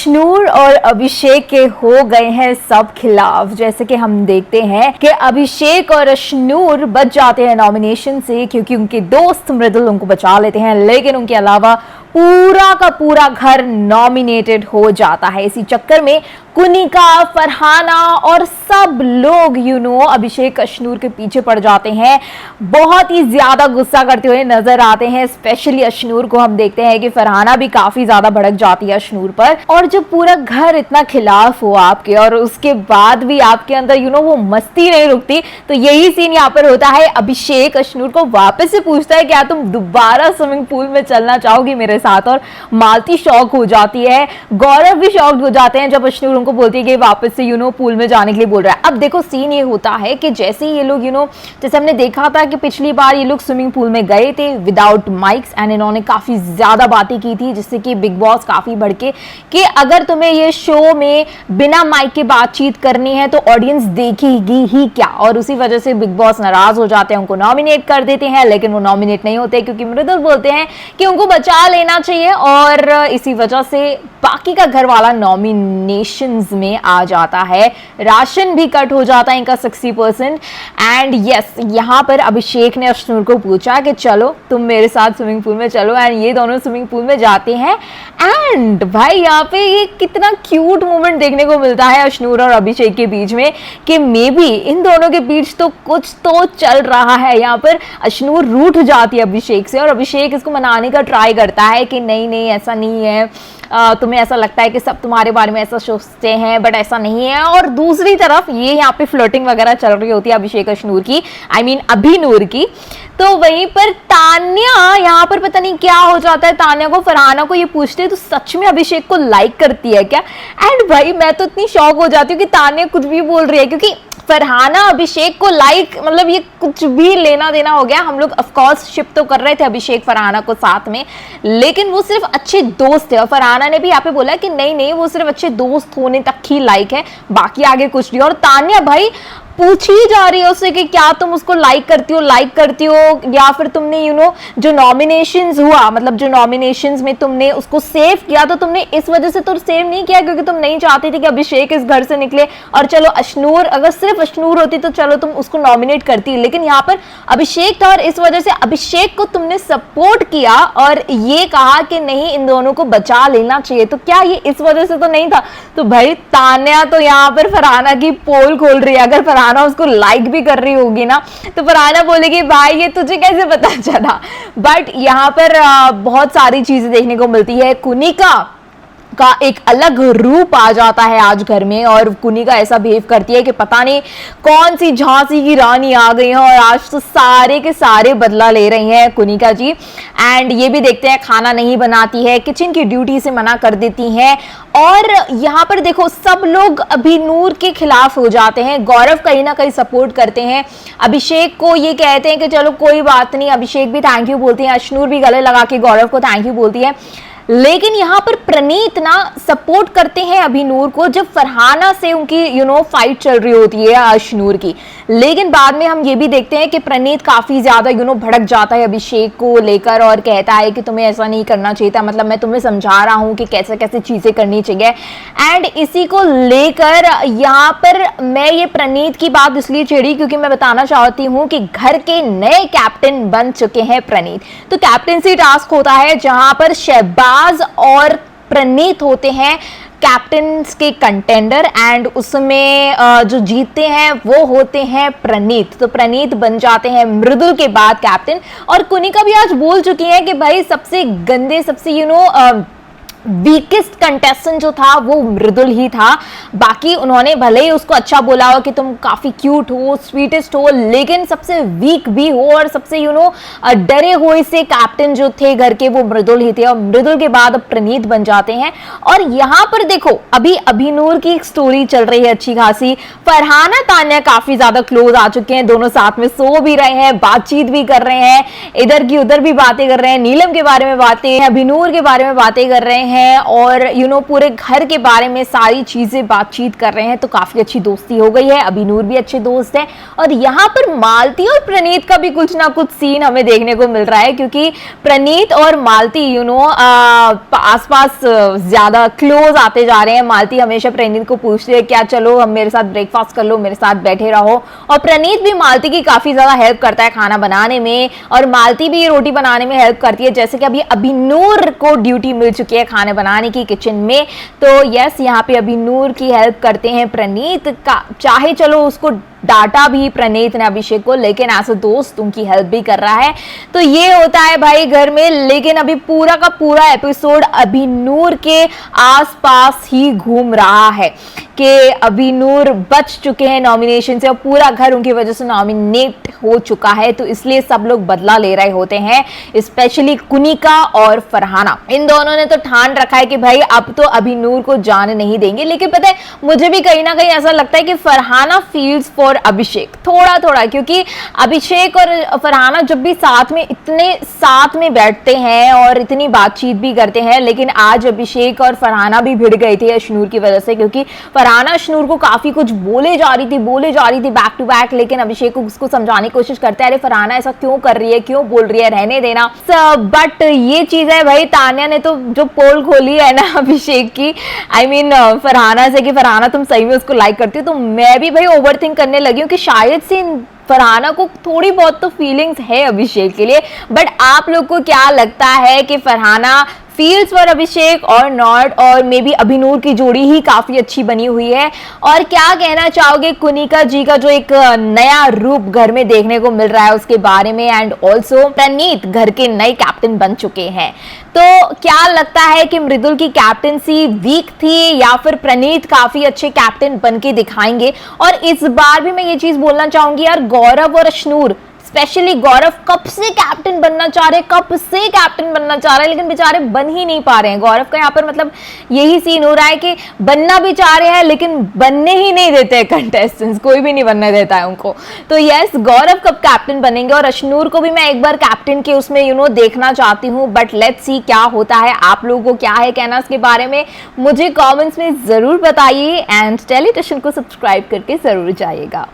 अशनूर और अभिषेक के हो गए हैं सब खिलाफ। जैसे कि हम देखते हैं कि अभिषेक और अशनूर बच जाते हैं नॉमिनेशन से क्योंकि उनके दोस्त मृदुल उनको बचा लेते हैं, लेकिन उनके अलावा पूरा का पूरा घर नॉमिनेटेड हो जाता है। इसी चक्कर में कुनिका, फरहाना और सब लोग अभिषेक अशनूर के पीछे पड़ जाते हैं। बहुत ही ज्यादा गुस्सा करते हुए नजर आते हैं, स्पेशली अशनूर को। हम देखते हैं कि फरहाना भी काफी ज्यादा भड़क जाती है अशनूर पर। और जब पूरा घर इतना खिलाफ हो आपके और उसके बाद भी आपके अंदर वो मस्ती नहीं रुकती, तो यही सीन यहाँ पर होता है। अभिषेक अशनूर को वापस से पूछता है क्या तुम दोबारा स्विमिंग पूल में चलना चाहोगी मेरे साथ, और मालती शॉक हो जाती है, गौरव भी शॉक हो जाते हैं जब अशनूर उनको बोलती है कि वापस से पूल में जाने के लिए बोल रहा है। अब देखो सीन ये होता है कि जैसे ये लोग जैसे हमने देखा था कि पिछली बार ये लोग स्विमिंग पूल में गए थे विदाउट माइक्स एंड इन्होंने काफी ज्यादा बातें की थी, जिससे कि बिग बॉस काफी भड़के कि अगर तुम्हें ये शो में बिना माइक के बातचीत करनी है तो ऑडियंस देखेगी ही क्या। और उसी वजह से बिग बॉस नाराज हो जाते हैं, उनको नॉमिनेट कर देते हैं, लेकिन वो नॉमिनेट नहीं होते क्योंकि मृदुल बोलते हैं कि उनको बचा लेना चाहिए। और इसी वजह से बाकी का घर वाला नॉमिनेशंस में आ जाता है। राशन भी कट हो जाता है इनका 60%। एंड यस, यहाँ पर अभिषेक ने अशनूर को पूछा कि चलो तुम मेरे साथ स्विमिंग पूल में चलो, एंड ये दोनों स्विमिंग पूल में जाते हैं। एंड भाई यहाँ पे ये कितना क्यूट मोमेंट देखने को मिलता है अशनूर और अभिषेक के बीच में कि मे बी इन दोनों के बीच तो कुछ तो चल रहा है। यहाँ पर अशनूर रूठ जाती है अभिषेक से और अभिषेक इसको मनाने का ट्राई करता है कि नहीं नहीं ऐसा नहीं है, तुम्हें ऐसा लगता है कि सब तुम्हारे बारे में ऐसा सोचते हैं, बट ऐसा नहीं है। और दूसरी तरफ ये यहाँ पे फ्लर्टिंग वगैरह चल रही होती है अभिषेक अशनूर की, I mean अभिनूर की। तो वहीं पर तान्या यहाँ पर पता नहीं क्या हो जाता है, तान्या को फरहाना को ये पूछते हैं तो सच में अभिषेक को लाइक करती है क्या। एंड भाई मैं तो इतनी शॉक हो जाती हूँ कि तान्या कुछ भी बोल रही है, क्योंकि फरहाना अभिषेक को लाइक मतलब ये कुछ भी लेना देना हो गया। हम लोग ऑफकोर्स शिप तो कर रहे थे अभिषेक फरहाना को साथ में, लेकिन वो सिर्फ अच्छे दोस्त थे। और फरहाना ने भी यहाँ पे बोला कि नहीं नहीं वो सिर्फ अच्छे दोस्त होने तक ही लाइक है, बाकी आगे कुछ नहीं। और तान्या भाई पूछ ही जा रही है उससे कि क्या तुम उसको लाइक करती हो या फिर तुमने जो नॉमिनेशंस हुआ, मतलब जो नॉमिनेशंस में तुमने उसको सेव किया, तो तुमने इस वजह से तो सेव नहीं किया क्योंकि तुम नहीं चाहती थी कि अभिषेक इस घर से निकले। और चलो अशनूर, अगर सिर्फ अशनूर होती तो चलो तुम उसको नॉमिनेट करती, लेकिन यहाँ पर अभिषेक था और इस वजह से अभिषेक को तुमने सपोर्ट किया और ये कहा कि नहीं इन दोनों को बचा लेना चाहिए। तो क्या ये इस वजह से तो नहीं था? तो भाई तान्या तो यहाँ पर फरहाना की पोल खोल रही है। अगर फरहाना उसको लाइक भी कर रही होगी ना तो फरहाना बोलेगी भाई ये तुझे कैसे पता चला। बट यहाँ पर बहुत सारी चीजें देखने को मिलती है। कुनिका का एक अलग रूप आ जाता है आज घर में और कुनिका ऐसा बिहेव करती है कि पता नहीं कौन सी झांसी की रानी आ गई है और आज तो सारे के सारे बदला ले रही हैं कुनिका जी। एंड ये भी देखते हैं खाना नहीं बनाती है, किचन की ड्यूटी से मना कर देती हैं। और यहाँ पर देखो सब लोग अभिनूर के खिलाफ हो जाते हैं। गौरव कहीं ना कहीं सपोर्ट करते हैं अभिषेक को, ये कहते हैं कि चलो कोई बात नहीं। अभिषेक भी थैंक यू बोलते हैं, अशनूर भी गले लगा के गौरव को थैंक यू बोलती है। लेकिन यहाँ पर प्रणीत ना सपोर्ट करते हैं अभिनूर को जब फरहाना से उनकी फाइट चल रही होती है अशनूर की। लेकिन बाद में हम ये भी देखते हैं कि प्रणीत काफी ज्यादा भड़क जाता है अभिषेक को लेकर और कहता है कि तुम्हें ऐसा नहीं करना चाहिए था, मतलब मैं तुम्हें समझा रहा हूँ कि कैसे कैसे चीजें करनी चाहिए। एंड इसी को लेकर यहाँ पर मैं ये प्रणीत की बात इसलिए छेड़ी क्योंकि मैं बताना चाहती हूँ कि घर के नए कैप्टन बन चुके हैं प्रणीत। तो कैप्टनसी टास्क होता है जहां पर शहबाज और प्रणीत होते हैं कैप्टन्स के कंटेंडर, एंड उसमें जो जीतते हैं वो होते हैं प्रणीत। तो प्रणीत बन जाते हैं मृदुल के बाद कैप्टन। और कुनिका भी आज बोल चुकी है कि भाई सबसे गंदे, सबसे वीकेस्ट कंटेस्टेंट जो था वो मृदुल ही था। बाकी उन्होंने भले ही उसको अच्छा बोला हो कि तुम काफी क्यूट हो, स्वीटेस्ट हो, लेकिन सबसे वीक भी हो और सबसे डरे हुए से कैप्टन जो थे घर के वो मृदुल ही थे। और मृदुल के बाद अब प्रणीत बन जाते हैं। और यहाँ पर देखो अभी अभिनूर की एक स्टोरी चल रही है अच्छी खासी। फरहाना तान्या काफी ज्यादा क्लोज आ चुके हैं, दोनों साथ में सो भी रहे हैं, बातचीत भी कर रहे हैं, इधर की उधर भी बातें कर रहे हैं, नीलम के बारे में बातें, अभिनूर के बारे में बातें कर रहे हैं। हैं और पूरे घर के बारे में सारी चीजें बातचीत कर रहे हैं। तो काफी अच्छी दोस्ती हो गई है, अभिनूर भी अच्छे दोस्त है और यहाँ पर मालती और प्रणीत का भी कुछ ना कुछ सीन हमें देखने को मिल रहा है, क्योंकि प्रणीत और मालती आसपास ज्यादा क्लोज आते जा रहे हैं। मालती हमेशा प्रणीत को पूछती है क्या चलो हम मेरे साथ ब्रेकफास्ट कर लो, मेरे साथ बैठे रहो, और प्रणीत भी मालती की काफी ज्यादा हेल्प करता है खाना बनाने में और मालती भी रोटी बनाने में हेल्प करती है। जैसे कि अभी अभिनूर को ड्यूटी मिल चुकी है खाने बनाने की किचन में, तो यस यहाँ पे अभिनूर की हेल्प करते हैं प्रणीत का। चाहे चलो उसको डांटा भी प्रणीत ने अभिषेक को, लेकिन एज अ दोस्त उनकी हेल्प भी कर रहा है। तो ये होता है भाई घर में, लेकिन अभी पूरा का पूरा एपिसोड अभिनूर के आसपास ही घूम रहा है कि अभिनूर बच चुके हैं नॉमिनेशन से और पूरा घर उनकी वजह से नॉमिनेट हो चुका है। तो इसलिए सब लोग बदला ले रहे होते हैं, स्पेशली कुनिका और फरहाना। इन दोनों ने तो ठान रखा है कि भाई अब तो अभिनूर को जाने नहीं देंगे। लेकिन पता है मुझे भी कहीं ना कहीं ऐसा लगता है कि फरहाना फील्स फॉर अभिषेक थोड़ा थोड़ा, क्योंकि अभिषेक और फरहाना जब भी साथ में इतने साथ में बैठते हैं और इतनी बातचीत भी करते हैं, लेकिन आज अभिषेक और फरहाना भी भिड़ गए थे अशनूर की वजह से, क्योंकि फरहाना अशनूर को काफी कुछ बोले जा रही थी बैक टू बैक, लेकिन अभिषेक को उसको समझाने की कोशिश करते हैं, अरे फरहाना ऐसा क्यों कर रही है, क्यों बोल रही है, रहने देना। बट ये चीज है भाई, तान्या ने तो जो पोल खोली है ना अभिषेक की, फरहाना से कि फरहाना तुम सही में उसको लाइक करती हो, तो मैं भी भाई ओवरथिंक करने लगी हूँ कि शायद से फरहाना को थोड़ी बहुत तो फीलिंग्स है अभिषेक के लिए। बट आप लोग को क्या लगता है कि फरहाना फील्स फॉर अभिषेक और नॉट, और मे बी अभिनूर की जोड़ी ही काफी अच्छी बनी हुई है? और क्या कहना चाहोगे कुनिका जी का जो एक नया रूप घर में देखने को मिल रहा है उसके बारे में? एंड ऑल्सो प्रणीत घर के नए कैप्टन बन चुके हैं, तो क्या लगता है कि मृदुल की कैप्टनसी वीक थी या फिर प्रणीत काफी अच्छे कैप्टन बन के दिखाएंगे? और इस बार भी मैं ये चीज बोलना चाहूंगी यार, गौरव और अशनूर, स्पेशली गौरव कब से कैप्टन बनना चाह रहे हैं, लेकिन बेचारे बन ही नहीं पा रहे हैं। गौरव का यहाँ पर मतलब यही सीन हो रहा है कि बनना भी चाह रहे हैं लेकिन बनने ही नहीं देते हैं कंटेस्टेंट्स, कोई भी नहीं बनने देता है उनको। तो यस, गौरव कब कैप्टन बनेंगे? और अशनूर को भी मैं एक बार कैप्टन के उसमें देखना चाहती हूँ, बट लेट्स सी क्या होता है। आप लोगों को क्या है कहना इसके बारे में, मुझे कॉमेंट्स में जरूर बताइए एंड टेलीविजन को सब्सक्राइब करके जरूर जाइएगा।